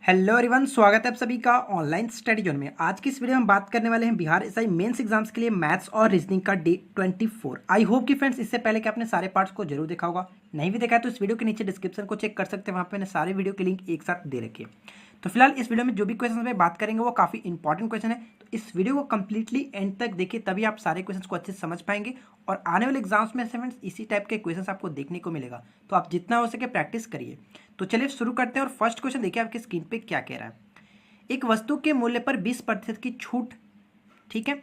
Hello everyone, स्वागत है आप सभी का ऑनलाइन स्टडी जोन में। आज की इस वीडियो में हम बात करने वाले हैं बिहार एसआई मेंस एग्जाम्स के लिए मैथ्स और रीजनिंग का डे 24। आई होप कि फ्रेंड्स इससे पहले कि आपने सारे पार्ट्स को जरूर देखा होगा। नहीं भी देखा है तो इस वीडियो के नीचे डिस्क्रिप्शन को चेक कर सकते हैं, वहाँ पे मैंने सारे वीडियो के लिंक एक साथ दे रखी है। तो फिलहाल इस वीडियो में जो भी क्वेश्चन में बात करेंगे वो काफ़ी इंपॉर्टेंट क्वेश्चन है, तो इस वीडियो को कंप्लीटली एंड तक देखिए, तभी आप सारे क्वेश्चन को अच्छे से समझ पाएंगे। और आने वाले एग्जाम्स में फ्रेंड्स इसी टाइप के क्वेश्चन आपको देखने को मिलेगा, तो आप जितना हो सके प्रैक्टिस करिए। तो चलिए शुरू करते हैं। और फर्स्ट क्वेश्चन देखिए आपकी स्क्रीन पे क्या कह रहा है। एक वस्तु के मूल्य पर 20% की छूट, ठीक है,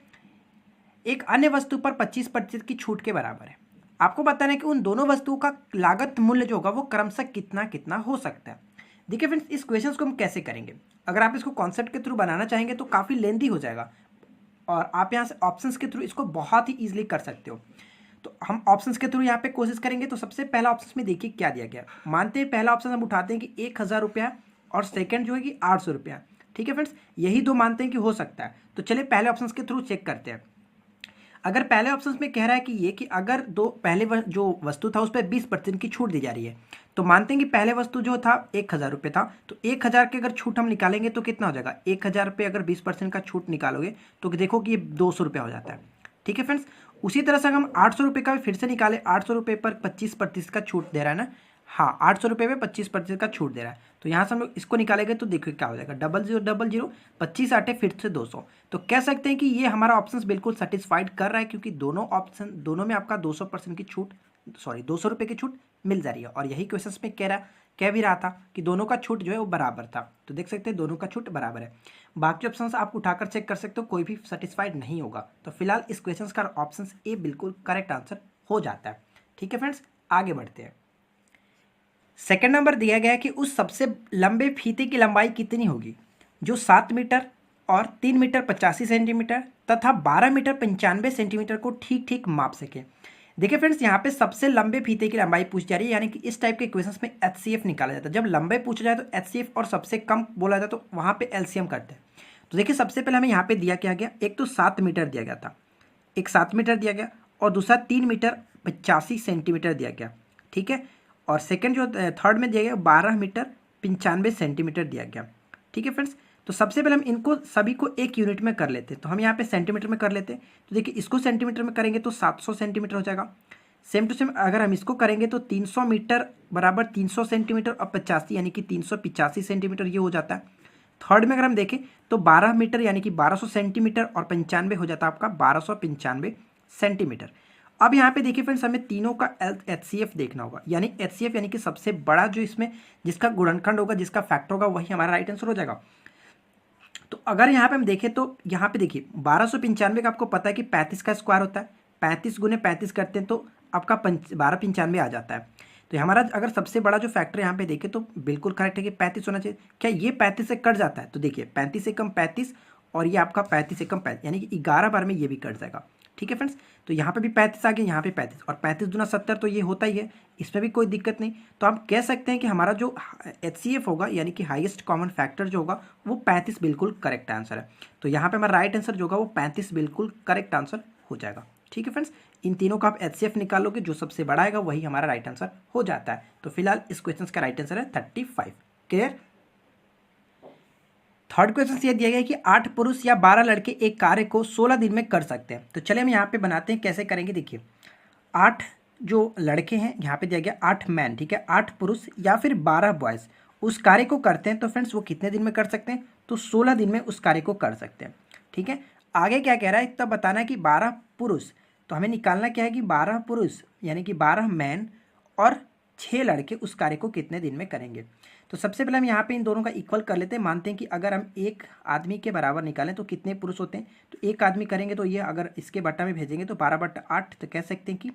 एक अन्य वस्तु पर 25% की छूट के बराबर है। आपको बताना है कि उन दोनों वस्तुओं का लागत मूल्य जो होगा वो क्रमशः कितना कितना हो सकता है। देखिए फ्रेंड्स, इस क्वेश्चन को हम कैसे करेंगे। अगर आप इसको कॉन्सेप्ट के थ्रू बनाना चाहेंगे तो काफ़ी लेंथी हो जाएगा, और आप यहाँ से ऑप्शंस के थ्रू इसको बहुत ही ईजिली कर सकते हो। तो हम ऑप्शंस के थ्रू यहाँ पे कोशिश करेंगे। तो सबसे पहला ऑप्शन में देखिए क्या दिया गया। मानते हैं पहला ऑप्शन हम उठाते हैं कि 1000 रुपया, और सेकंड जो है कि 800 रुपया। ठीक है फ्रेंड्स, यही दो मानते हैं कि हो सकता है। तो चलिए पहले ऑप्शंस के थ्रू चेक करते हैं। अगर पहले ऑप्शंस में कह रहा है कि ये कि अगर दो पहले जो वस्तु था उस पर 20% की छूट दी जा रही है, तो मानते हैं कि पहले वस्तु जो था 1000 रुपये था, तो 1000 के अगर छूट हम निकालेंगे तो कितना हो जाएगा। 1000 रुपये अगर 20% का छूट निकालोगे तो देखो कि ये 200 रुपया हो जाता है। ठीक है फ्रेंड्स, उसी तरह से अगर हम 800 रुपये का भी फिर से निकाले, 800 रुपये पर 25% का छूट दे रहा है ना। हाँ, 800 रुपये में 25% का छूट दे रहा है। तो यहाँ से हम लोग इसको निकालेंगे तो देखिए क्या हो जाएगा, 0000, 25 आटे फिर से 200। तो कह सकते हैं कि ये हमारा ऑप्शन बिल्कुल सेटिस्फाइड कर रहा है, क्योंकि दोनों में आपका 200% की छूट, 200 रुपये की छूट मिल जा रही है। और यही क्वेश्चन में कह भी रहा था कि दोनों का छूट जो है वो बराबर था। तो देख सकते हैं दोनों का छूट बराबर है। बाकी ऑप्शन आप उठाकर चेक कर सकते हो, कोई भी सेटिस्फाइड नहीं होगा। तो फिलहाल इस क्वेश्चन का ऑप्शन ए बिल्कुल करेक्ट आंसर हो जाता है। ठीक है फ्रेंड्स, आगे बढ़ते हैं। सेकंड नंबर दिया गया है कि उस सबसे लंबे फीते की लंबाई कितनी होगी जो 7 मीटर और 3 मीटर 85 सेंटीमीटर तथा 12 मीटर 95 सेंटीमीटर को ठीक ठीक माप सके। देखिए फ्रेंड्स, यहाँ पे सबसे लंबे फीते की लंबाई पूछ जा रही है, यानी कि इस टाइप के क्वेश्चंस में एचसीएफ निकाला जाता है। जब लंबे पूछा जाए तो एचसीएफ, और सबसे कम बोला जाए तो वहाँ पे एलसीएम करते हैं। तो देखिए सबसे पहले हमें यहाँ पे दिया क्या गया, एक तो 7 मीटर दिया गया था, एक 7 मीटर दिया गया, और दूसरा 3 मीटर 85 सेंटीमीटर दिया गया। ठीक है, और सेकंड जो थर्ड में दिया गया 12 मीटर 95 सेंटीमीटर दिया गया। ठीक है फ्रेंड्स, तो सबसे पहले हम इनको सभी को एक यूनिट में कर लेते हैं। तो हम यहाँ पे सेंटीमीटर में कर लेते हैं। तो देखिए इसको सेंटीमीटर में करेंगे तो 700 सेंटीमीटर हो जाएगा। सेम टू सेम अगर हम इसको करेंगे तो 300 मीटर बराबर 300 सेंटीमीटर और 85 यानी कि 385 सेंटीमीटर ये हो जाता है। थर्ड में अगर हम देखें तो 12 मीटर यानी कि 1200 सेंटीमीटर, और 95 हो जाता है आपका 1295 सेंटीमीटर। अब यहाँ पे देखिए फ्रेंड्स, हमें तीनों का एचसीएफ देखना होगा, यानी एचसीएफ यानी कि सबसे बड़ा जो इसमें जिसका गुणनखंड होगा, जिसका फैक्टर होगा, वही हमारा राइट आंसर हो जाएगा। तो अगर यहाँ पे हम देखें तो यहाँ पे देखिए 1295 का आपको पता है कि 35 का स्क्वायर होता है, 35 गुने 35 करते हैं तो आपका 1295 आ जाता है। तो हमारा अगर सबसे बड़ा जो फैक्टर यहाँ पे देखें तो बिल्कुल करेक्ट है कि 35 होना चाहिए। क्या ये 35 से कट जाता है? तो देखिए 35 से कम 35, और ये आपका 35 से कम 35, यानी कि 11 बार में ये भी कट जाएगा। ठीक है फ्रेंड्स, तो यहाँ पे भी 35 आ गया, यहाँ पे 35, और 35 दूना 70, तो ये होता ही है, इसमें भी कोई दिक्कत नहीं। तो आप कह सकते हैं कि हमारा जो एचसीएफ होगा, यानी कि हाईएस्ट कॉमन फैक्टर जो होगा, वो 35 बिल्कुल करेक्ट आंसर है। तो यहाँ पे हमारा राइट आंसर जो होगा वो 35 बिल्कुल करेक्ट आंसर हो जाएगा। ठीक है फ्रेंड्स, इन तीनों का आप एचसीएफ निकालोगे, जो सबसे बड़ा आएगा वही हमारा राइट आंसर हो जाता है। तो फिलहाल इस क्वेश्चन का राइट आंसर है 35। क्लियर। थर्ड क्वेश्चन ये दिया गया है कि 8 पुरुष या 12 लड़के एक कार्य को 16 दिन में कर सकते हैं। तो चलिए हम यहाँ पे बनाते हैं, कैसे करेंगे देखिए। 8 जो लड़के हैं, यहाँ पे दिया गया 8 मैन, ठीक है, 8 पुरुष या फिर 12 बॉयज़ उस कार्य को करते हैं, तो फ्रेंड्स वो कितने दिन में कर सकते हैं? तो 16 दिन में उस कार्य को कर सकते हैं। ठीक है, आगे क्या कह रहा है, तब बताना है कि 12 पुरुष, तो हमें निकालना क्या है कि 12 पुरुष यानी कि 12 मैन और 6 लड़के उस कार्य को कितने दिन में करेंगे। तो सबसे पहले हम यहाँ पे इन दोनों का इक्वल कर लेते हैं। मानते हैं कि अगर हम एक आदमी के बराबर निकालें तो कितने पुरुष होते हैं, तो एक आदमी करेंगे तो ये अगर इसके बट्टा में भेजेंगे तो 12/8, तो कह सकते हैं कि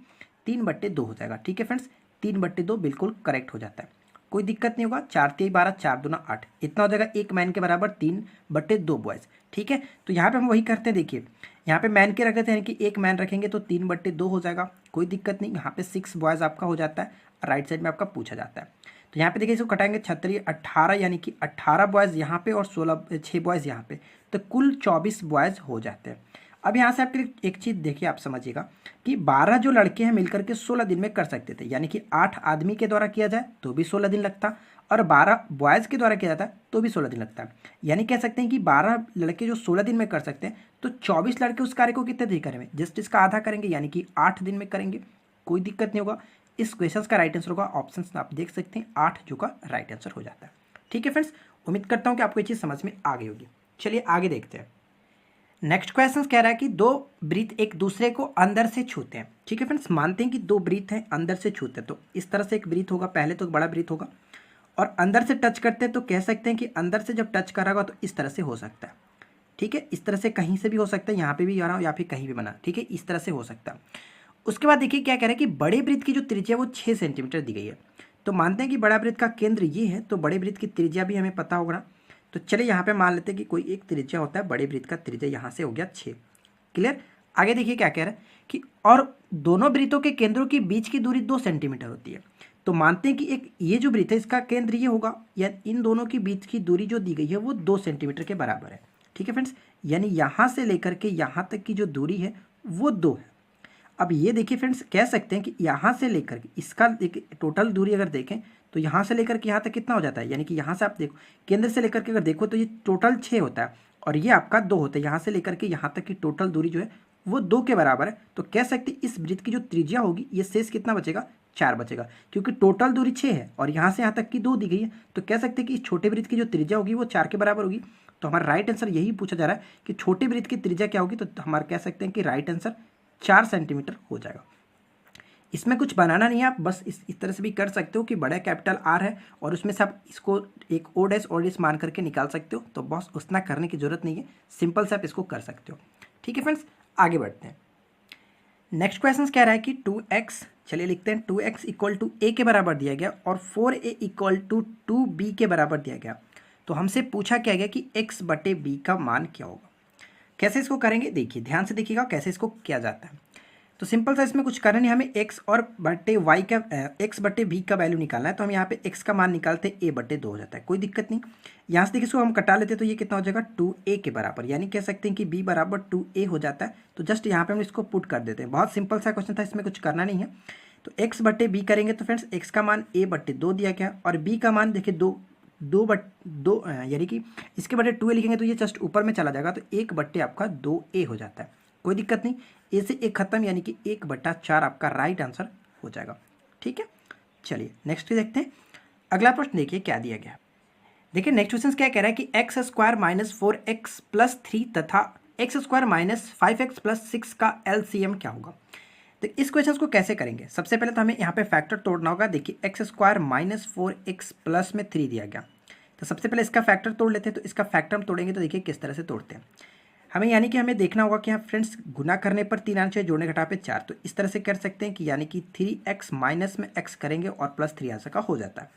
3/2 हो जाएगा। ठीक है फ्रेंड्स, 3/2 बिल्कुल करेक्ट हो जाता है, कोई दिक्कत नहीं होगा। 4 3 12, 4 दूना 8, इतना हो जाएगा। एक मैन के बराबर 3/2 बॉयज़। ठीक है, तो यहाँ पे हम वही करते हैं। देखिए यहाँ पे मैन के रख देते हैं, यानी कि एक मैन रखेंगे तो 3/2 हो जाएगा, कोई दिक्कत नहीं। यहाँ पे 6 बॉयज़ आपका हो जाता है, राइट साइड में आपका पूछा जाता है। तो यहाँ पे देखिए इसको कटाएंगे 36 18, यानी कि 18 बॉयज़ यहाँ पे और 6 बॉयज़ यहाँ पे, तो कुल 24 बॉयज़ हो जाते हैं। अब यहाँ से आपके लिए एक चीज़ देखिए, आप समझिएगा कि 12 जो लड़के हैं मिलकर के 16 दिन में कर सकते थे, यानी कि 8 आदमी के द्वारा किया जाए तो भी 16 दिन लगता, और 12 बॉयज़ के द्वारा किया जाता है तो भी 16 दिन लगता है। यानी कह सकते हैं कि 12 लड़के जो 16 दिन में कर सकते हैं तो 24 लड़के उस कार्य को कितने दिन करेंगे, जस्ट इसका आधा करेंगे यानी कि 8 दिन में करेंगे, कोई दिक्कत नहीं होगा। इस क्वेश्चन का राइट आंसर होगा ऑप्शन आप देख सकते हैं 8 जो का राइट आंसर हो जाता है। ठीक है फ्रेंड्स, उम्मीद करता हूँ कि आपको ये चीज़ समझ में आ गई होगी। चलिए आगे देखते हैं। नेक्स्ट क्वेश्चन कह रहा है कि दो ब्रीथ एक दूसरे को अंदर से छूते हैं। ठीक है फ्रेंड्स, मानते हैं कि दो ब्रीथ हैं अंदर से छूते हैं, तो इस तरह से एक ब्रीथ होगा, पहले तो एक बड़ा ब्रीथ होगा और अंदर से टच करते हैं तो कह सकते हैं कि अंदर से जब टच करा होगा तो इस तरह से हो सकता है। ठीक है, इस तरह से कहीं से भी हो सकता है, यहाँ पे भी आ रहा हो या फिर कहीं भी बना। ठीक है, इस तरह से हो सकता है। उसके बाद देखिए क्या कह रहा है कि बड़े वृत्त की जो त्रिज्या वो 6 सेंटीमीटर दी गई है। तो मानते हैं कि बड़ा वृत्त का केंद्र ये है, तो बड़े वृत्त की त्रिज्या भी हमें पता होगा। तो चलिए यहाँ पे मान लेते हैं कि कोई एक त्रिज्या होता है, बड़े वृत्त का त्रिज्या यहाँ से हो गया 6। क्लियर। आगे देखिए क्या कह रहा है कि और दोनों वृत्तों के केंद्रों के बीच की दूरी 2 सेंटीमीटर होती है। तो मानते हैं कि एक ये जो वृत्त है इसका केंद्र ये होगा, या इन दोनों के बीच की दूरी जो दी गई है वो 2 सेंटीमीटर के बराबर है। ठीक है फ्रेंड्स, यानी यहाँ से लेकर के यहाँ तक की जो दूरी है वो 2 है। अब ये देखिए फ्रेंड्स, कह सकते हैं कि यहाँ से लेकर के इसका टोटल दूरी अगर देखें तो यहाँ से लेकर के यहाँ तक कितना हो जाता है, यानी कि यहाँ से आप देखो केंद्र से लेकर के अगर देखो तो ये टोटल 6 होता है और ये आपका 2 होता है। यहाँ से लेकर के यहाँ तक की टोटल दूरी जो है वो 2 के बराबर है। तो कह सकते हैं इस वृत्त की जो त्रिज्या होगी ये शेष कितना बचेगा, 4 बचेगा, क्योंकि टोटल दूरी 6 है और यहाँ से यहाँ तक की 2 दी गई है। तो कह सकते हैं कि इस छोटे वृत्त की जो त्रिज्या होगी वो 4 के बराबर होगी। तो हमारा राइट आंसर यही पूछा जा रहा है कि छोटे वृत्त की त्रिज्या क्या होगी, तो हमारा कह सकते हैं कि राइट आंसर 4 सेंटीमीटर हो जाएगा। इसमें कुछ बनाना नहीं है, आप बस इस तरह से भी कर सकते हो कि बड़ा कैपिटल आर है और उसमें से आप इसको एक ओ डैश मान करके निकाल सकते हो। तो बस उतना करने की जरूरत नहीं है, सिंपल से आप इसको कर सकते हो। ठीक है फ्रेंड्स, आगे बढ़ते हैं। नेक्स्ट क्वेश्चन कह रहा है कि 2x, चलिए लिखते हैं 2x इक्वल टू a के बराबर दिया गया और 4a इक्वल टू 2b के बराबर दिया गया। तो हमसे पूछा क्या गया कि x बटे b का मान क्या होगा। कैसे इसको करेंगे, देखिए ध्यान से देखिएगा कैसे इसको किया जाता है। तो सिंपल सा इसमें कुछ करना नहीं, हमें x और बटे y का x बटे b का वैल्यू निकालना है। तो हम यहाँ पे x का मान निकालते हैं, a बटे 2 हो जाता है, कोई दिक्कत नहीं। यहाँ से देखिए इसको हम कटा लेते हैं तो ये कितना हो जाएगा 2a के बराबर, यानी कह सकते हैं कि b बराबर 2a हो जाता है। तो जस्ट यहाँ पे हम इसको पुट कर देते हैं। बहुत सिंपल सा क्वेश्चन था, इसमें कुछ करना नहीं है। तो x बटे b करेंगे तो फ्रेंड्स x का मान a बटे 2 दिया गया और b का मान देखिए 2 यानी कि इसके बटे 2a लिखेंगे तो ये जस्ट ऊपर में चला जाएगा, तो 1 बट्टे आपका 2a हो जाता है, कोई दिक्कत नहीं। ए से 1 खत्म, यानी कि 1/4 आपका राइट आंसर हो जाएगा। ठीक है, चलिए नेक्स्ट देखते हैं। अगला प्रश्न देखिए क्या दिया गया। देखिए नेक्स्ट क्वेश्चन क्या कह रहा है कि x square minus 4x plus 3 तथा x square minus 5x plus 6 का एलसीएम क्या होगा। तो इस क्वेश्चन को कैसे करेंगे, सबसे पहले तो हमें यहाँ पे फैक्टर तोड़ना होगा। देखिए x square minus 4x plus में 3 दिया गया, तो सबसे पहले इसका फैक्टर तोड़ लेते हैं। तो इसका फैक्टर हम तोड़ेंगे तो देखिए किस तरह से तोड़ते हैं हमें, यानी कि हमें देखना होगा कि यहाँ फ्रेंड्स गुना करने पर 3 आना चाहिए, जोड़ने घटा पे 4। तो इस तरह से कर सकते हैं कि यानी कि 3x माइनस में x करेंगे और प्लस 3 आंसर का हो जाता है।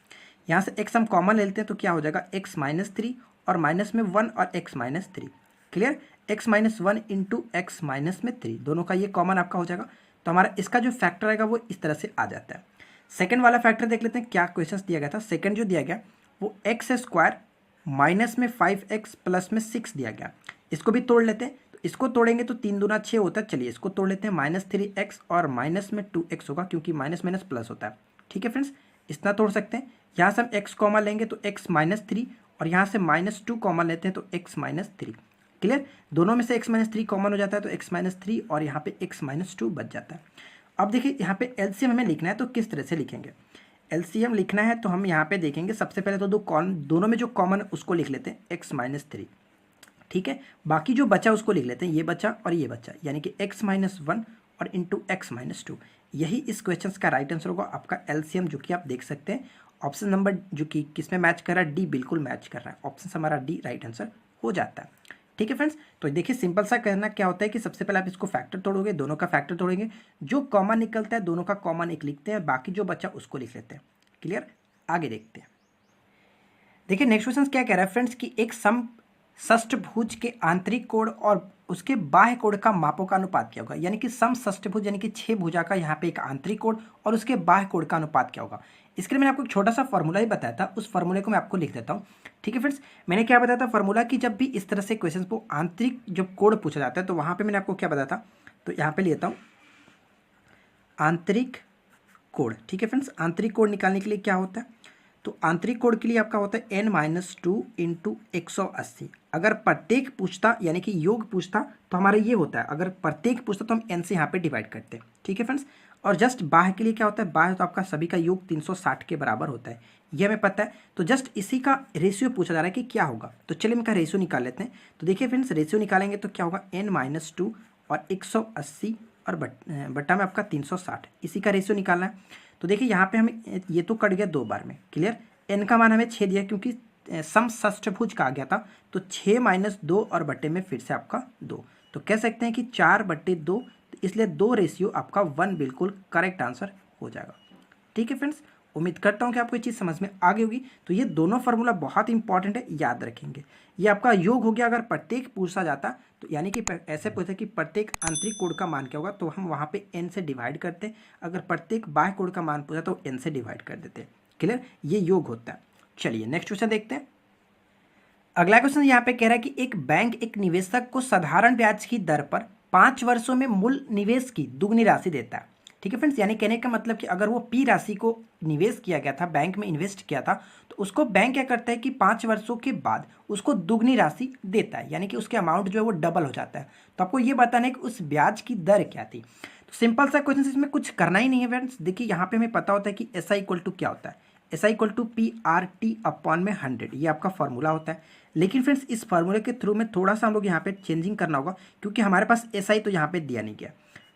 यहाँ से x हम कॉमन ले लेते हैं तो क्या हो जाएगा x माइनस 3 और माइनस में 1 और x minus 3। Clear, x minus 1 into x minus में 3, दोनों का ये कॉमन आपका हो जाएगा। तो हमारा इसका जो फैक्टर आएगा वो इस तरह से आ जाता है। सेकेंड वाला फैक्टर देख लेते हैं क्या क्वेश्चन दिया गया था। सेकेंड जो दिया गया वो एक्स स्क्वायर माइनस में 5x प्लस में 6 दिया गया। इसको भी तोड़ लेते हैं, तो इसको तोड़ेंगे तो 3 दूना 6 होता है। चलिए इसको तोड़ लेते हैं, माइनस 3x और माइनस में 2x होगा, क्योंकि माइनस माइनस प्लस होता है। ठीक है फ्रेंड्स, इतना तोड़ सकते हैं। यहाँ से हम x कॉमन लेंगे तो x माइनस 3 और यहाँ से माइनस 2 कॉमन लेते हैं तो x माइनस 3। क्लियर, दोनों में से x माइनस 3 कॉमन हो जाता है तो x माइनस 3 और यहाँ पे x माइनस 2 बच जाता है। अब देखिए यहाँ पे एलसीएम हमें लिखना है, तो किस तरह से लिखेंगे। एलसीएम लिखना है तो हम यहाँ पे देखेंगे, सबसे पहले तो दोनों में जो कॉमन है उसको लिख लेते हैं x माइनस 3। ठीक है, बाकी जो बचा उसको लिख लेते हैं, ये बचा और ये बचा, यानी कि x माइनस 1 और इंटू एक्स माइनस 2। यही इस क्वेश्चन का राइट आंसर होगा आपका एलसीएम, जो कि आप देख सकते हैं ऑप्शन नंबर जो कि किस में मैच कर रहा है, डी बिल्कुल मैच कर रहा है। ऑप्शन हमारा डी राइट आंसर हो जाता है। ठीक है फ्रेंड्स, तो देखिए सिंपल सा करना क्या होता है कि सबसे पहले आप इसको फैक्टर तोड़ोगे, दोनों का फैक्टर तोड़ेंगे, जो कॉमन निकलता है दोनों का कॉमन एक लिखते हैं, बाकी जो बचा उसको लिख लेते हैं। क्लियर, आगे देखते हैं। देखिए नेक्स्ट क्वेश्चन क्या कह रहा है फ्रेंड्स कि एक समषष्ठभुज के आंतरिक कोण और उसके बाह्य कोण का मापों का अनुपात क्या होगा। यानी कि समषष्ठभुज यानी कि 6 भुजा का यहाँ पे एक आंतरिक कोण और उसके बाह्य कोण का अनुपात क्या होगा। इसके लिए मैंने आपको एक छोटा सा फॉर्मूला ही बताया था, उस फॉर्मूले को मैं आपको लिख देता हूँ। ठीक है फ्रेंड्स, मैंने क्या बताया था फॉर्मूला कि जब भी इस तरह से क्वेश्चन को आंतरिक जब कोण पूछा जाता है तो वहाँ पर मैंने आपको क्या बताया था, तो यहाँ पर लेता हूँ आंतरिक कोण। ठीक है फ्रेंड्स, आंतरिक कोण निकालने के लिए क्या होता है, तो आंतरिक कोण के लिए आपका होता है n-2 इंटू 180। अगर प्रत्येक पूछता यानी कि योग पूछता तो हमारा ये होता है, अगर प्रत्येक पूछता तो हम n से यहाँ पे डिवाइड करते हैं। ठीक है फ्रेंड्स। और जस्ट बाह्य के लिए क्या होता है, बाह्य तो आपका सभी का योग 360 के बराबर होता है, ये हमें पता है। तो जस्ट इसी का रेशियो पूछा जा रहा है कि क्या होगा, तो चलिए हम इसका रेशियो निकाल लेते हैं। तो देखिए फ्रेंड्स, रेशियो निकालेंगे तो क्या होगा, n-2 और 180 और बट्टा में आपका 360, इसी का रेशियो निकालना है। तो देखिए यहाँ पे हमें ये तो कट गया 2 बार में, क्लियर। n का मान हमें 6 दिया क्योंकि समषष्ठभुज का आ गया था, तो 6 - 2 और बट्टे में फिर से आपका 2, तो कह सकते हैं कि 4/2, इसलिए 2 रेशियो आपका 1 बिल्कुल करेक्ट आंसर हो जाएगा। ठीक है फ्रेंड्स, उम्मीद करता हूँ कि आपको ये चीज़ समझ में आ गई होगी। तो ये दोनों फार्मूला बहुत इंपॉर्टेंट है, याद रखेंगे। ये आपका योग हो गया, अगर प्रत्येक पूछा जाता तो यानी कि ऐसे पूछे कि प्रत्येक आंतरिक कोण का मान क्या होगा, तो हम वहाँ पे n से डिवाइड करते। अगर प्रत्येक बाह्य कोण का मान पूछा तो n से डिवाइड कर देते। क्लियर, ये योग होता है। चलिए नेक्स्ट क्वेश्चन देखते हैं। अगला क्वेश्चन यहाँ पे कह रहा है कि एक बैंक एक निवेशक को साधारण ब्याज की दर पर 5 वर्षों में मूल निवेश की दुगनी राशि देता है। ठीक है फ्रेंड्स, यानी कहने का मतलब कि अगर वो पी राशि को निवेश किया गया था, बैंक में इन्वेस्ट किया था, तो उसको बैंक क्या करता है कि 5 वर्षों के बाद उसको दुगनी राशि देता है, यानी कि उसके अमाउंट जो है वो डबल हो जाता है। तो आपको ये बताना है कि उस ब्याज की दर क्या थी। तो सिंपल सा क्वेश्चन, इसमें कुछ करना ही नहीं है फ्रेंड्स। देखिए यहाँ पे हमें पता होता है कि SI इक्वल टू क्या होता है, SI equal to PRT upon में 100, ये आपका फॉर्मूला होता है। लेकिन फ्रेंड्स इस फार्मूले के थ्रू में थोड़ा सा हम लोग यहाँ पे चेंजिंग करना होगा, क्योंकि हमारे पास SI तो यहाँ पे दिया नहीं गया,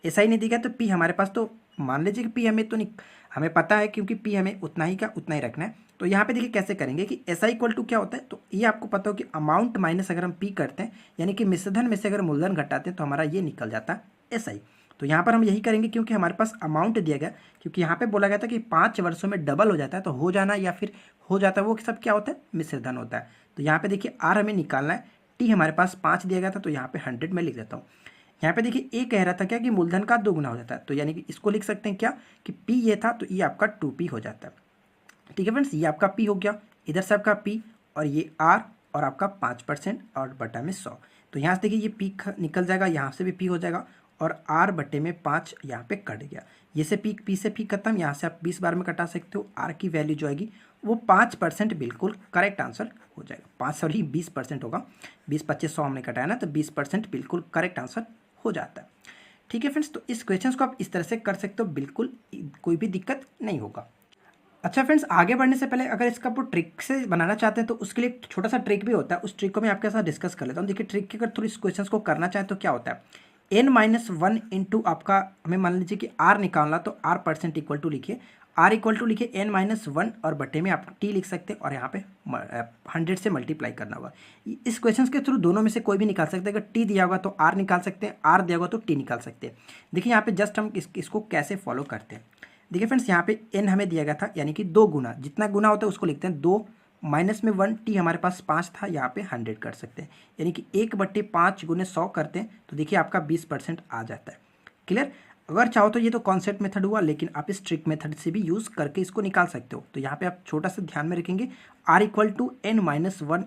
SI नहीं दिया गया, तो P हमारे पास, तो मान लीजिए कि P हमें तो नहीं, हमें पता है क्योंकि P हमें उतना ही का उतना ही रखना है। तो यहाँ पे देखिए कैसे करेंगे कि SI इक्वल टू क्या होता है, तो ये आपको पता हो कि अमाउंट माइनस अगर हम P करते हैं, यानी कि मिश्रधन में से अगर मूलधन घटाते हैं तो हमारा ये निकल जाता है SI। तो यहाँ पर हम यही करेंगे क्योंकि हमारे पास अमाउंट दिया गया, क्योंकि यहाँ पे बोला गया था कि 5 वर्षों में डबल हो जाता है, तो हो जाना या फिर हो जाता है वो सब क्या होता है, मिश्रधन होता है। तो यहाँ पे देखिए R हमें निकालना है, T हमारे पास 5 दिया गया था, तो यहाँ पे 100 में लिख देता हूँ। यहाँ पे देखिए A कह रहा था क्या कि मूलधन का 2 गुना हो जाता है, तो यानी कि इसको लिख सकते हैं क्या कि P ये था, तो ये आपका 2P हो जाता है। ठीक है फ्रेंड्स, ये आपका P हो गया, इधर से आपका P और ये R और आपका 5% और बटा में 100। तो यहाँ से देखिए ये P निकल जाएगा, यहाँ से भी P हो जाएगा और R बटे में 5 यहाँ पे कट गया। ये से P से P खत्म, यहाँ से आप 20 बार में कटा सकते हो। R की वैल्यू जो आएगी वो 5% बिल्कुल करेक्ट आंसर हो जाएगा। 20% होगा, 20 25 100 हमने कटाया ना, तो 20% बिल्कुल करेक्ट आंसर हो जाता है। ठीक है फ्रेंड्स, तो इस क्वेश्चन को आप इस तरह से कर सकते हो, बिल्कुल कोई भी दिक्कत नहीं होगा। अच्छा फ्रेंड्स, आगे बढ़ने से पहले अगर इसका आप ट्रिक से बनाना चाहते हैं तो उसके लिए एक छोटा सा ट्रिक भी होता है, उस ट्रिक को मैं आपके साथ डिस्कस कर लेता हूँ। देखिए ट्रिक के अगर थोड़ी इस क्वेश्चन को करना चाहें तो क्या होता है, n-1 इंटू आपका, हमें मान लीजिए कि R निकालना, तो R% इक्वल टू लिखिए, R इक्वल टू लिखिए n-1 और बटे में आप T लिख सकते हैं और यहाँ पे 100 से मल्टीप्लाई करना होगा। इस क्वेश्चन के थ्रू दोनों में से कोई भी निकाल सकते हैं। अगर T दिया होगा तो R निकाल सकते हैं, R दिया होगा तो T निकाल सकते हैं। देखिए यहाँ पे जस्ट हम इसको कैसे फॉलो करते हैं। देखिए फ्रेंड्स, यहाँ पे n हमें दिया गया था, यानी कि 2 गुना, जितना गुना होता है उसको लिखते हैं 2 माइनस में 1, T हमारे पास 5 था, यहाँ पे 100 कर सकते हैं, यानी कि 1/5 गुने 100 करते हैं तो देखिए आपका 20% आ जाता है। क्लियर, अगर चाहो तो ये तो कॉन्सेप्ट मेथड हुआ, लेकिन आप इस ट्रिक मेथड से भी यूज़ करके इसको निकाल सकते हो। तो यहाँ पे आप छोटा सा ध्यान में रखेंगे, R इक्वल टू n-1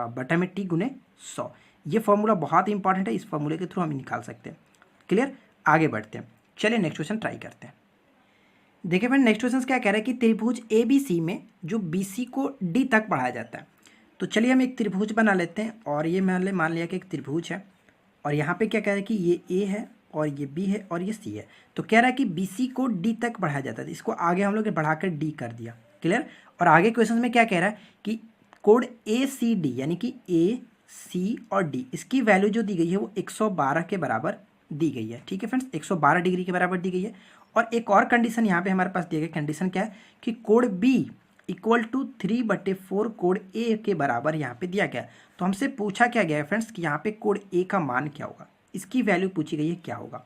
बटा में T गुने 100, ये फॉर्मूला बहुत इंपॉर्टेंट है, इस फॉर्मूले के थ्रू हम निकाल सकते हैं। क्लियर, आगे बढ़ते हैं, चलिए नेक्स्ट क्वेश्चन ट्राई करते हैं। देखिए फ्रेंड, नेक्स्ट क्वेश्चन क्या कह रहा है कि त्रिभुज ABC में जो BC को D तक बढ़ाया जाता है। तो चलिए हम एक त्रिभुज बना लेते हैं, और ये मान लिया कि एक त्रिभुज है, और यहाँ पे क्या कह रहा है कि ये A है और ये B है और ये C है। तो कह रहा है कि BC को D तक बढ़ाया जाता है, इसको आगे हम लोग ने बढ़ाकर D कर दिया। क्लियर, और आगे क्वेश्चन में क्या कह रहा है कि कोण ACD यानी कि A, C और D, इसकी वैल्यू जो दी गई है वो 112 के बराबर दी गई है। ठीक है फ्रेंड्स, 112 डिग्री के बराबर दी गई है। और एक और कंडीशन यहाँ पे हमारे पास दिया गया, कंडीशन क्या है कि कोण B इक्वल टू 3/4 कोण A के बराबर यहाँ पे दिया गया। तो हमसे पूछा क्या गया है फ्रेंड्स कि यहाँ पे कोण A का मान क्या होगा, इसकी वैल्यू पूछी गई है क्या होगा।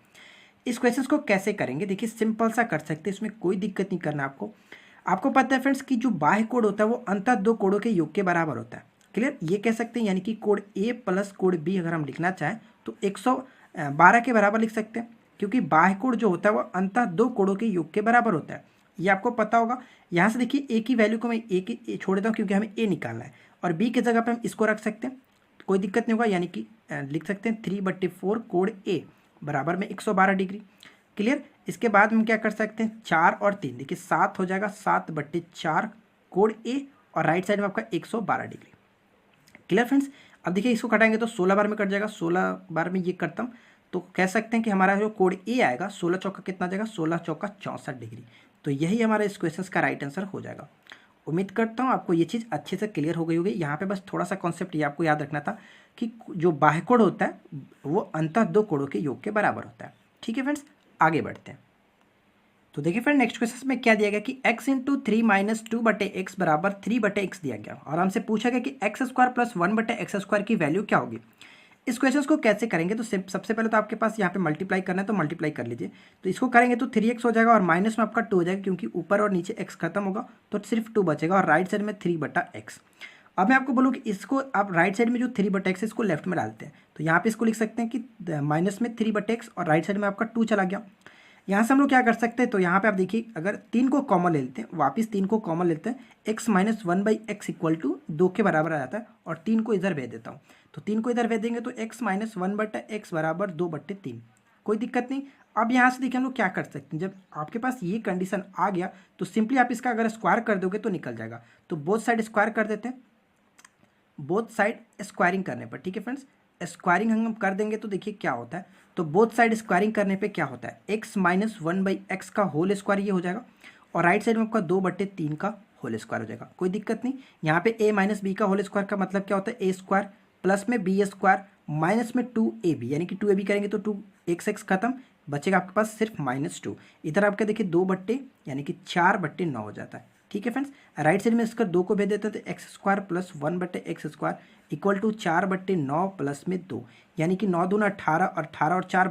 इस क्वेश्चन को कैसे करेंगे, देखिए सिंपल सा कर सकते हैं, इसमें कोई दिक्कत नहीं करना आपको पता है फ्रेंड्स कि जो बाह्य कोण होता है वो अंततः 2 कोणों के योग के बराबर होता है। क्लियर, ये कह सकते हैं, यानी कि कोण A प्लस कोण B अगर हम लिखना चाहें तो 112 के बराबर लिख सकते हैं, क्योंकि बाह्य कोण जो होता है वो अंततः 2 कोणों के योग के बराबर होता है, ये आपको पता होगा। यहाँ से देखिए A की वैल्यू को मैं A छोड़ देता हूँ, क्योंकि हमें A निकालना है, और B की जगह पे हम इसको रख सकते हैं, कोई दिक्कत नहीं होगा, यानी कि लिख सकते हैं 3/4 कोण A बराबर में 112 डिग्री। क्लियर, इसके बाद हम क्या कर सकते हैं, 4 और 3, देखिए 7 हो जाएगा, 7/4 कोड ए और राइट साइड में आपका 112 डिग्री। Clear friends. अब देखिए इसको कटाएंगे तो 16 बार में कट जाएगा, 16 बार में ये करता हूँ तो कह सकते हैं कि हमारा जो कोड ए आएगा 16 चौका कितना जाएगा, 16 चौका 64 डिग्री। तो यही हमारा इस क्वेश्चन का राइट आंसर हो जाएगा। उम्मीद करता हूँ आपको ये चीज़ अच्छे से क्लियर हो गई होगी। यहाँ पे बस थोड़ा सा कॉन्सेप्ट ये आपको याद रखना था कि जो बाह्य कोण होता है वो अंततः दो कोणों के योग के बराबर होता है। ठीक है फ्रेंड्स, आगे बढ़ते हैं। तो देखिए फ्रेंड नेक्स्ट क्वेश्चन में क्या दिया गया कि x इंटू 3 माइनस 2/x बराबर 3/x दिया गया और हमसे पूछा गया कि x² प्लस 1/x² की वैल्यू क्या होगी। इस क्वेश्चन को कैसे करेंगे तो सबसे पहले तो आपके पास यहाँ पे मल्टीप्लाई करना है तो मल्टीप्लाई कर लीजिए। तो इसको करेंगे तो 3x हो जाएगा और माइनस में आपका 2 हो जाएगा क्योंकि ऊपर और नीचे x खत्म होगा तो सिर्फ 2 बचेगा और राइट साइड में 3/x। अब मैं आपको बोलूँ कि इसको आप राइट साइड में जो 3/x है इसको लेफ्ट में डालते हैं तो यहाँ पे इसको लिख सकते हैं कि माइनस में 3/x और राइट साइड में आपका 2 चला गया। यहाँ से हम लोग क्या कर सकते हैं तो यहाँ पे आप देखिए अगर 3 को कॉमन ले लेते हैं, वापस 3 को कॉमन लेते हैं, x minus 1/x equal to 2 के बराबर आ जाता है और 3 को इधर भेज देता हूँ। तो 3 को इधर भेज देंगे तो x माइनस 1/x बराबर 2/3, कोई दिक्कत नहीं। अब यहाँ से देखिए हम लोग क्या कर सकते हैं, जब आपके पास ये कंडीशन आ गया तो सिंपली आप इसका अगर स्क्वायर कर दोगे तो निकल जाएगा। तो बोथ साइड स्क्वायर कर देते हैं, बोथ साइड स्क्वायरिंग करने पर। ठीक है फ्रेंड्स, स्क्वायरिंग हम कर देंगे तो देखिए क्या होता है। तो बोथ साइड स्क्वायरिंग करने पे क्या होता है, x माइनस 1/x का होल स्क्वायर ये हो जाएगा और राइट साइड में आपका 2/3 का होल स्क्वायर हो जाएगा, कोई दिक्कत नहीं। यहाँ पे a माइनस बी का होल स्क्वायर का मतलब क्या होता है, a² प्लस में b² माइनस में 2ab, यानी कि 2ab करेंगे तो 2x खत्म, बचेगा आपके पास सिर्फ -2। इधर आपका देखिए 2 यानी कि 4/9 हो जाता है। ठीक है फ्रेंड्स, राइट साइड में इसका 2 को भेज देते हैं तो x² plus 1/x² equal to 4/9 plus में 2, यानी कि 9 दूना 18 और 18 और 4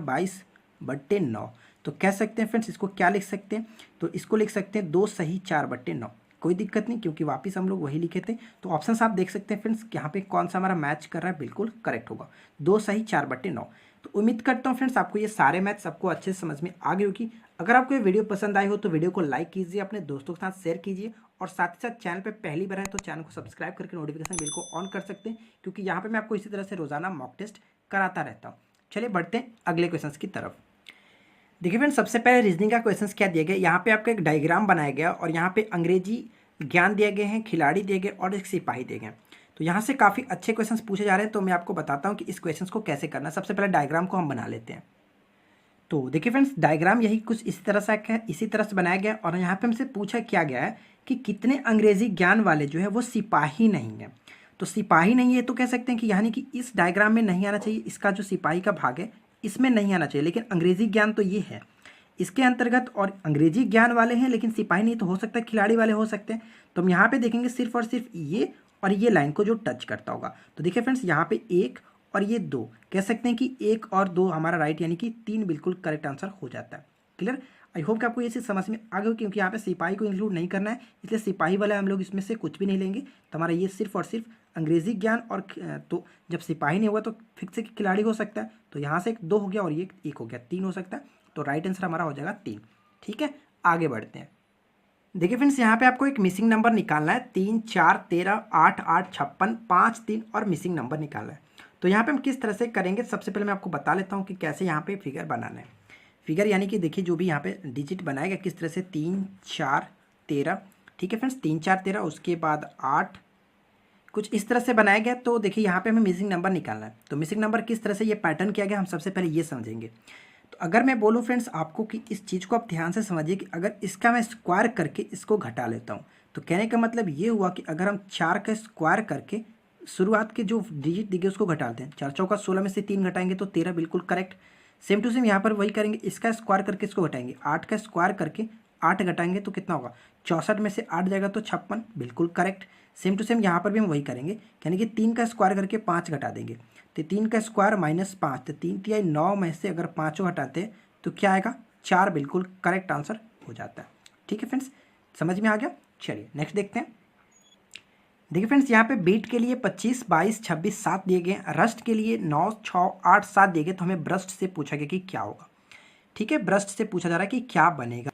22/9। तो कह सकते हैं फ्रेंड्स इसको क्या लिख सकते हैं, तो इसको लिख सकते हैं 2 सही 4/9, कोई दिक्कत नहीं क्योंकि वापस हम लोग वही लिखे थे। तो ऑप्शन आप देख सकते हैं फ्रेंड्स यहाँ पे कौन सा हमारा मैच कर रहा है, बिल्कुल करेक्ट होगा 2 सही 4/9। तो उम्मीद करता हूँ फ्रेंड्स आपको ये सारे मैथ्स आपको अच्छे से समझ में आ गई होगी। अगर आपको ये वीडियो पसंद आई हो तो वीडियो को लाइक कीजिए, अपने दोस्तों के साथ शेयर कीजिए और साथ ही साथ चैनल पे पहली बार है तो चैनल को सब्सक्राइब करके नोटिफिकेशन बिल को ऑन कर सकते हैं क्योंकि यहाँ पे मैं आपको इसी तरह से रोजाना मॉक टेस्ट कराता रहता हूँ। चलिए बढ़ते हैं अगले क्वेश्चन की तरफ। देखिए फ्रेंड्स सबसे पहले रीजनिंग का क्वेश्चन क्या दिया गया, यहाँ पे आपका एक डायग्राम बनाया गया और यहाँ पे अंग्रेजी ज्ञान दिए गए हैं, खिलाड़ी दिए गए और एक सिपाही दिए गए। तो यहाँ से काफ़ी अच्छे क्वेश्चंस पूछे जा रहे हैं तो मैं आपको बताता हूँ कि इस क्वेश्चंस को कैसे करना है। सबसे पहले डायग्राम को हम बना लेते हैं। तो देखिए फ्रेंड्स डायग्राम यही कुछ इसी तरह से बनाया गया और यहाँ पे हमसे पूछा क्या गया है कि कितने अंग्रेजी ज्ञान वाले जो है वो सिपाही नहीं है। तो सिपाही नहीं है तो कह सकते हैं कि यानी कि इस डायग्राम में नहीं आना चाहिए, इसका जो सिपाही का भाग है इसमें नहीं आना चाहिए, लेकिन अंग्रेजी ज्ञान तो ये है इसके अंतर्गत और अंग्रेजी ज्ञान वाले हैं लेकिन सिपाही नहीं, तो हो सकता है खिलाड़ी वाले हो सकते हैं। तो हम यहाँ पे देखेंगे सिर्फ और सिर्फ ये और ये लाइन को जो टच करता होगा। तो देखिए फ्रेंड्स यहाँ पे 1 और ये 2, कह सकते हैं कि 1 और 2 हमारा राइट यानी कि 3 बिल्कुल करेक्ट आंसर हो जाता है। क्लियर, आई होप कि आपको ये चीज़ समझ में आ गई क्योंकि यहाँ पे सिपाही को इंक्लूड नहीं करना है, इसलिए सिपाही वाला हम लोग इसमें से कुछ भी नहीं लेंगे। तो हमारा ये सिर्फ और सिर्फ अंग्रेजी ज्ञान और तो जब सिपाही नहीं होगा तो फिक्स से खिलाड़ी हो सकता है। तो यहाँ से 2 हो गया और ये 1 हो गया, 3 हो सकता है। तो राइट आंसर हमारा हो जाएगा 3। ठीक है, आगे बढ़ते हैं। देखिए फ्रेंड्स यहाँ पे आपको एक मिसिंग नंबर निकालना है, 3 4 13 8 8 56 5 3 और मिसिंग नंबर निकालना है। तो यहाँ पे हम किस तरह से करेंगे, सबसे पहले मैं आपको बता लेता हूँ कि कैसे यहाँ पे फिगर बनाना है। फिगर यानी कि देखिए जो भी यहाँ पे डिजिट बनाएगा किस तरह से 3 4 13, ठीक है फ्रेंड्स 3 4 13, उसके बाद 8, कुछ इस तरह से बनाया गया। तो देखिए यहाँ पे हमें मिसिंग नंबर निकालना है। तो मिसिंग नंबर किस तरह से ये पैटर्न किया गया हम सबसे पहले ये समझेंगे। तो अगर मैं बोलूँ फ्रेंड्स आपको कि इस चीज़ को आप ध्यान से समझिए कि अगर इसका मैं स्क्वायर करके इसको घटा लेता हूँ तो कहने का मतलब ये हुआ कि अगर हम 4 का स्क्वायर करके शुरुआत के जो डिजिट दिखे उसको घटाते हैं, 4 चौका 16 में से 3 घटाएंगे तो 13, बिल्कुल करेक्ट। सेम टू सेम यहाँ पर वही करेंगे, इसका स्क्वायर करके इसको घटाएंगे, 8 का स्क्वायर करके 8 घटाएंगे तो कितना होगा, 64 में से 8 जाएगा तो 56, बिल्कुल करेक्ट। सेम टू सेम यहाँ पर भी हम वही करेंगे, यानी कि 3 का स्क्वायर करके 5 घटा देंगे तो 3 का स्क्वायर -5, तो 3 तिहाई 9 में से अगर 5 घटाते हैं तो क्या आएगा 4, बिल्कुल करेक्ट आंसर हो जाता है। ठीक है फ्रेंड्स, समझ में आ गया। चलिए नेक्स्ट देखते हैं। देखिए फ्रेंड्स यहाँ पे बीट के लिए 25 22 26 7 दिए गए, रस्ट के लिए 9 6 8 7 दिए गए। तो हमें ब्रस्ट से पूछा गया कि क्या होगा। ठीक है, ब्रस्ट से पूछा जा रहा है कि क्या बनेगा।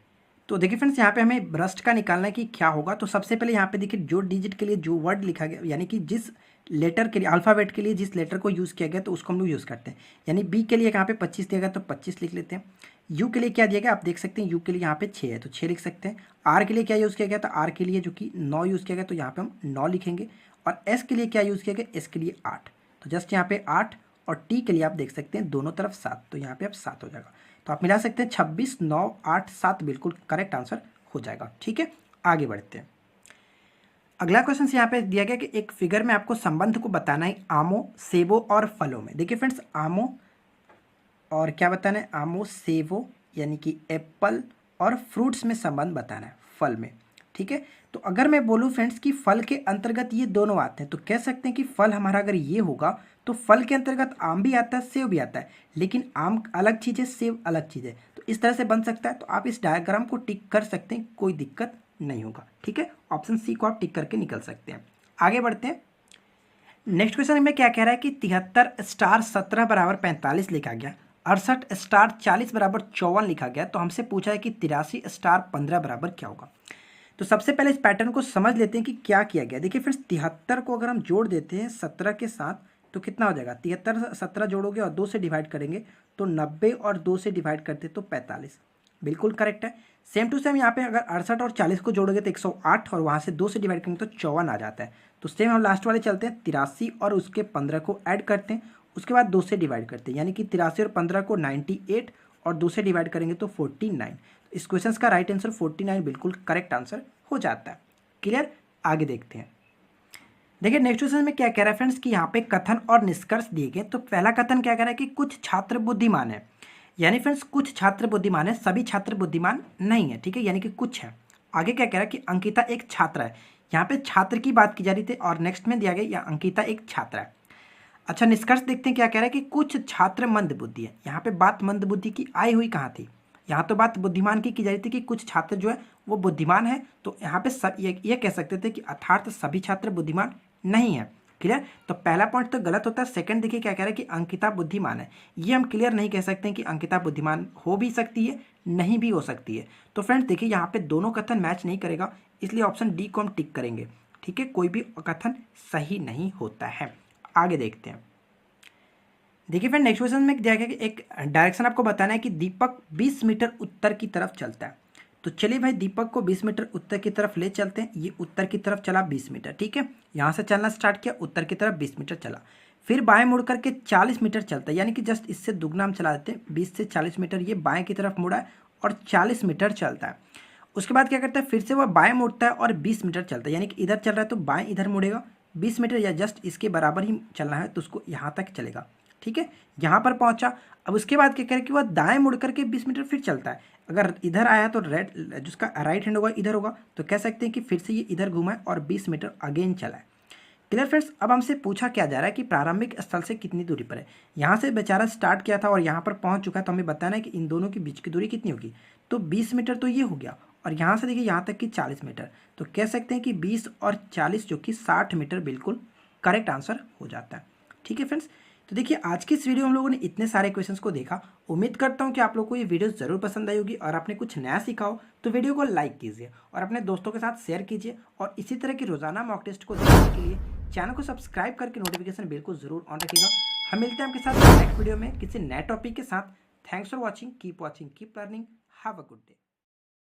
तो देखिए फ्रेंड्स यहाँ पे हमें ब्रस्ट का निकालना है कि क्या होगा। तो सबसे पहले यहाँ पे देखिए जो डिजिट के लिए जो वर्ड लिखा गया, यानी कि जिस लेटर के लिए अल्फ़ाबेट के लिए जिस लेटर को यूज़ किया गया तो उसको हम लोग यूज़ करते हैं। यानी बी के लिए यहाँ पे 25 दिया गया तो 25 लिख लेते हैं। यू के लिए क्या दिया गया आप देख सकते हैं, यू के लिए यहाँ पे 6 है तो 6 लिख सकते हैं। आर के लिए क्या यूज़ किया गया, तो आर के लिए जो कि 9 यूज़ किया गया तो यहाँ पे हम 9 लिखेंगे। और एस के लिए क्या यूज़ किया गया, एस के लिए 8, तो जस्ट यहाँ पे 8। और टी के लिए आप देख सकते हैं दोनों तरफ 7, तो यहाँ पे अब 7 हो जाएगा। तो आप मिला सकते हैं 26, 9, 8, 7 बिल्कुल करेक्ट आंसर हो जाएगा। ठीक है, आगे बढ़ते हैं। अगला क्वेश्चन यहाँ पे दिया गया कि एक फिगर में आपको संबंध को बताना है आमों, सेबों और फलों में। देखिए फ्रेंड्स, आमों और क्या बताना है, आमों, सेबों यानी कि एप्पल और फ्रूट्स में संबंध बताना है, फल में। ठीक है, तो अगर मैं बोलूँ फ्रेंड्स कि फल के अंतर्गत ये दोनों आते हैं, तो कह सकते हैं कि फल हमारा अगर ये होगा तो फल के अंतर्गत आम भी आता है, सेब भी आता है, लेकिन आम अलग चीज़ है, सेब अलग चीज़ है। तो इस तरह से बन सकता है, तो आप इस डायग्राम को टिक कर सकते हैं, कोई दिक्कत नहीं होगा। ठीक है, ऑप्शन सी को आप टिक करके निकल सकते हैं। आगे बढ़ते हैं। नेक्स्ट क्वेश्चन में क्या कह रहा है कि 73 स्टार 17 बराबर 45 लिखा गया, 68 स्टार 40 बराबर 54 लिखा गया। तो हमसे पूछा है कि 83 स्टार 15 बराबर क्या होगा। तो सबसे पहले इस पैटर्न को समझ लेते हैं कि क्या किया गया। देखिए फ्रेंड्स, 73 को अगर हम जोड़ देते हैं 17 के साथ तो कितना हो जाएगा, 73 17 जोड़ोगे और 2 से डिवाइड करेंगे तो 90 और 2 से डिवाइड करते तो 45, बिल्कुल करेक्ट है। सेम टू सेम यहाँ पे अगर 68 और 40 को जोड़ोगे तो 108 और वहाँ से 2 से डिवाइड करेंगे तो 54 आ जाता है। तो सेम हम लास्ट वाले चलते हैं, 83 और उसके 15 को ऐड करते हैं, उसके बाद 2 से डिवाइड करते हैं, यानी कि 83 और 15 को 98 और 2 से डिवाइड करेंगे तो 49। इस क्वेश्चन का राइट आंसर 49 बिल्कुल करेक्ट आंसर हो जाता है। क्लियर, आगे देखते हैं। देखिए नेक्स्ट क्वेश्चन में क्या कह रहा है फ्रेंड्स कि यहाँ पे कथन और निष्कर्ष दिए गए। तो पहला कथन क्या कह रहा है कि कुछ छात्र बुद्धिमान है, यानी फ्रेंड्स कुछ छात्र बुद्धिमान है, सभी छात्र बुद्धिमान नहीं है। ठीक है, यानी कि कुछ है। आगे क्या कह रहा है कि अंकिता एक छात्र है, यहाँ पे छात्र की बात की जा रही थी और नेक्स्ट में दिया गया या अंकिता एक छात्र है। अच्छा, निष्कर्ष देखते हैं क्या कह रहा है कि कुछ छात्र मंद बुद्धि है। यहाँ पे बात मंद बुद्धि की आई हुई कहाँ थी, यहाँ तो बात बुद्धिमान की जा रही थी कि कुछ छात्र जो है वो बुद्धिमान है। तो यहाँ पे सब ये कह सकते थे कि अर्थात सभी छात्र बुद्धिमान नहीं है। क्लियर, तो पहला पॉइंट तो गलत होता है। सेकंड देखिए क्या कह रहा है कि अंकिता बुद्धिमान है, ये हम क्लियर नहीं कह सकते हैं कि अंकिता बुद्धिमान हो भी सकती है, नहीं भी हो सकती है। तो फ्रेंड्स देखिए यहाँ पे दोनों कथन मैच नहीं करेगा, इसलिए ऑप्शन डी को हम टिक करेंगे। ठीक है, कोई भी कथन सही नहीं होता है। आगे देखते हैं। देखिए फ्रेंड नेक्स्ट क्वेश्चन में दिया गया कि एक डायरेक्शन आपको बताना है कि दीपक 20 मीटर उत्तर की तरफ चलता है। तो चलिए भाई दीपक को 20 मीटर उत्तर की तरफ ले चलते हैं। ये उत्तर की तरफ चला 20 मीटर, ठीक है, यहाँ से चलना स्टार्ट किया, उत्तर की तरफ 20 मीटर चला, फिर बाएं मुड़ करके 40 मीटर चलता है, यानी कि जस्ट इससे दुगना हम चला देते हैं, 20 से 40 मीटर ये बाएं की तरफ मुड़ा है और 40 मीटर चलता है। उसके बाद क्या करता है, फिर से वह बाएं मुड़ता है और 20 मीटर चलता है, यानी कि इधर चल रहा है तो बाएं इधर मुड़ेगा 20 मीटर या जस्ट इसके बराबर ही चलना है तो उसको यहाँ तक चलेगा। ठीक है, यहाँ पर पहुँचा। अब उसके बाद क्या करें कि वह दाएं मुड़ करके 20 मीटर फिर चलता है। अगर इधर आया तो जिसका राइट हैंड होगा इधर होगा, तो कह सकते हैं कि फिर से ये इधर घूमा है और 20 मीटर अगेन चला है। क्लियर फ्रेंड्स, अब हमसे पूछा क्या जा रहा है कि प्रारंभिक स्थल से कितनी दूरी पर है। यहाँ से बेचारा स्टार्ट किया था और यहाँ पर पहुँच चुका है, तो हमें बताना है कि इन दोनों के बीच की दूरी कितनी होगी। तो 20 मीटर तो ये हो गया और यहाँ से देखिए यहाँ तक कि 40 मीटर, तो कह सकते हैं कि 20 और 40 जो कि 60 मीटर बिल्कुल करेक्ट आंसर हो जाता है। ठीक है फ्रेंड्स, तो देखिए आज की इस वीडियो में हम लोगों ने इतने सारे क्वेश्चंस को देखा। उम्मीद करता हूं कि आप लोगों को ये वीडियो ज़रूर पसंद आई होगी और आपने कुछ नया सीखा हो, तो वीडियो को लाइक कीजिए और अपने दोस्तों के साथ शेयर कीजिए। और इसी तरह की रोजाना मॉक टेस्ट को देखने के लिए चैनल को सब्सक्राइब करके नोटिफिकेशन बेल को जरूर ऑन रखिएगा। हम मिलते हैं आपके साथ नेक्स्ट वीडियो में किसी नए टॉपिक के साथ। Thanks for watching, keep learning, have a good day.